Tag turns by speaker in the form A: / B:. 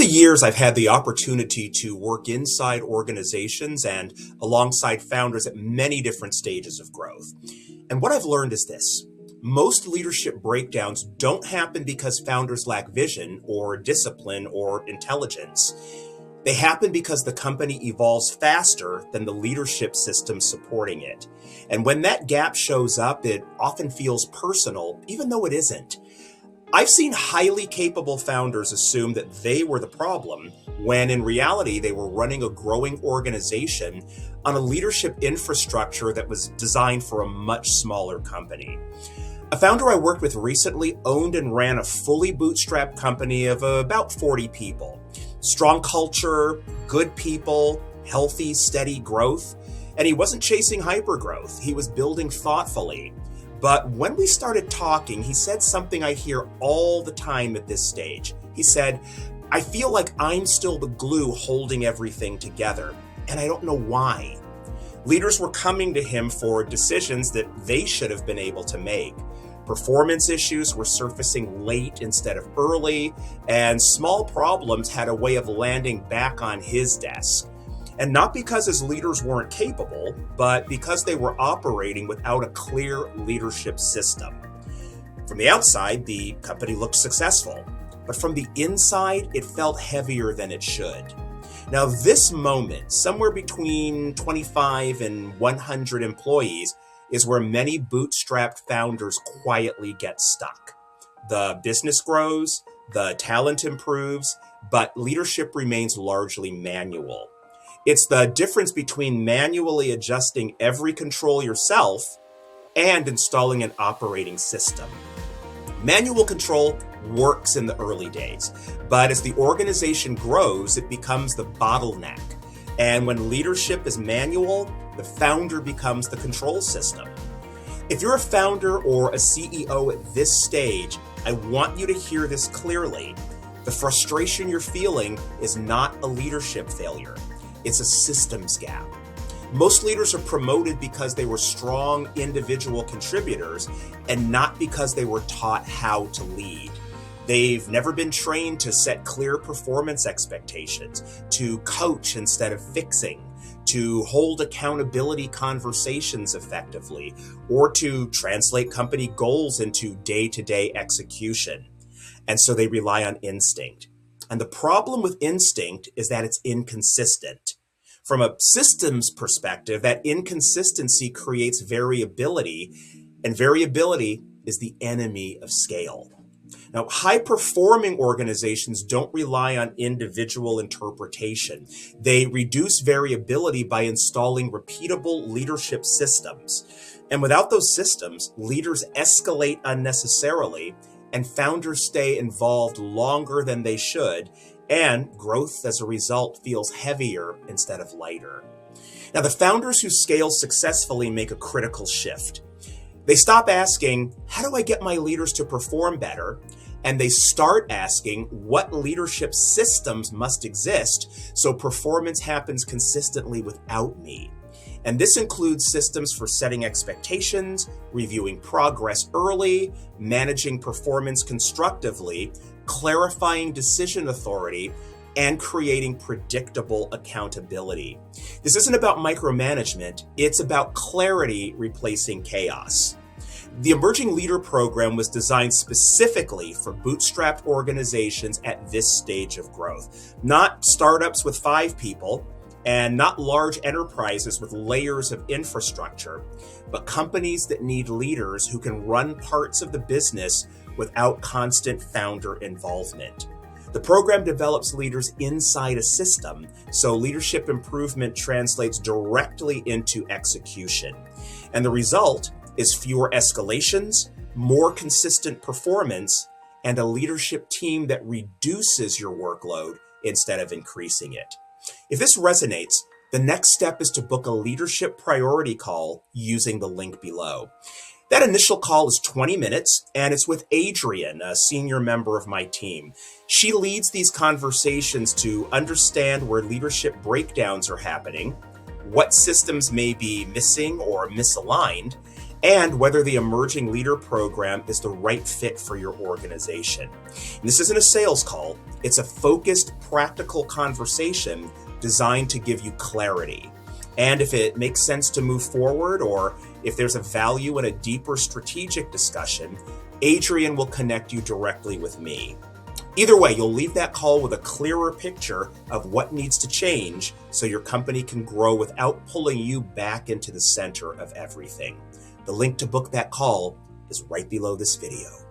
A: the years, I've had the opportunity to work inside organizations and alongside founders at many different stages of growth. And what I've learned is this. Most leadership breakdowns don't happen because founders lack vision or discipline or intelligence. They happen because the company evolves faster than the leadership system supporting it. And when that gap shows up, it often feels personal, even though it isn't. I've seen highly capable founders assume that they were the problem, when in reality, they were running a growing organization on a leadership infrastructure that was designed for a much smaller company. A founder I worked with recently owned and ran a fully bootstrapped company of about 40 people. Strong culture, good people, healthy, steady growth. And he wasn't chasing hypergrowth. He was building thoughtfully. But when we started talking, he said something I hear all the time at this stage. He said, "I feel like I'm still the glue holding everything together, and I don't know why." Leaders were coming to him for decisions that they should have been able to make. Performance issues were surfacing late instead of early, and small problems had a way of landing back on his desk. And not because his leaders weren't capable, but because they were operating without a clear leadership system. From the outside, the company looked successful, but from the inside, it felt heavier than it should. Now, this moment, somewhere between 25 and 100 employees, is where many bootstrapped founders quietly get stuck. The business grows, the talent improves, but leadership remains largely manual. It's the difference between manually adjusting every control yourself and installing an operating system. Manual control works in the early days, but as the organization grows, it becomes the bottleneck. And when leadership is manual, the founder becomes the control system. If you're a founder or a CEO at this stage, I want you to hear this clearly. The frustration you're feeling is not a leadership failure. It's a systems gap. Most leaders are promoted because they were strong individual contributors and not because they were taught how to lead. They've never been trained to set clear performance expectations, to coach instead of fixing, to hold accountability conversations effectively, or to translate company goals into day-to-day execution. And so they rely on instinct. And the problem with instinct is that it's inconsistent. From a systems perspective, that inconsistency creates variability, and variability is the enemy of scale. Now, high-performing organizations don't rely on individual interpretation. They reduce variability by installing repeatable leadership systems. And without those systems, leaders escalate unnecessarily, and founders stay involved longer than they should, and growth as a result feels heavier instead of lighter. Now, the founders who scale successfully make a critical shift. They stop asking, how do I get my leaders to perform better? And they start asking, what leadership systems must exist so performance happens consistently without me? And this includes systems for setting expectations, reviewing progress early, managing performance constructively, clarifying decision authority, and creating predictable accountability. This isn't about micromanagement, it's about clarity replacing chaos. The Emerging Leader Program was designed specifically for bootstrapped organizations at this stage of growth, not startups with 5 people, and not large enterprises with layers of infrastructure, but companies that need leaders who can run parts of the business without constant founder involvement. The program develops leaders inside a system, so leadership improvement translates directly into execution. And the result is fewer escalations, more consistent performance, and a leadership team that reduces your workload instead of increasing it. If this resonates, the next step is to book a leadership priority call using the link below. That initial call is 20 minutes, and it's with Adrienne, a senior member of my team. She leads these conversations to understand where leadership breakdowns are happening, what systems may be missing or misaligned, and whether the Emerging Leader Program is the right fit for your organization. And this isn't a sales call, it's a focused, practical conversation designed to give you clarity. And if it makes sense to move forward, or if there's a value in a deeper strategic discussion, Adrian will connect you directly with me. Either way, you'll leave that call with a clearer picture of what needs to change so your company can grow without pulling you back into the center of everything. The link to book that call is right below this video.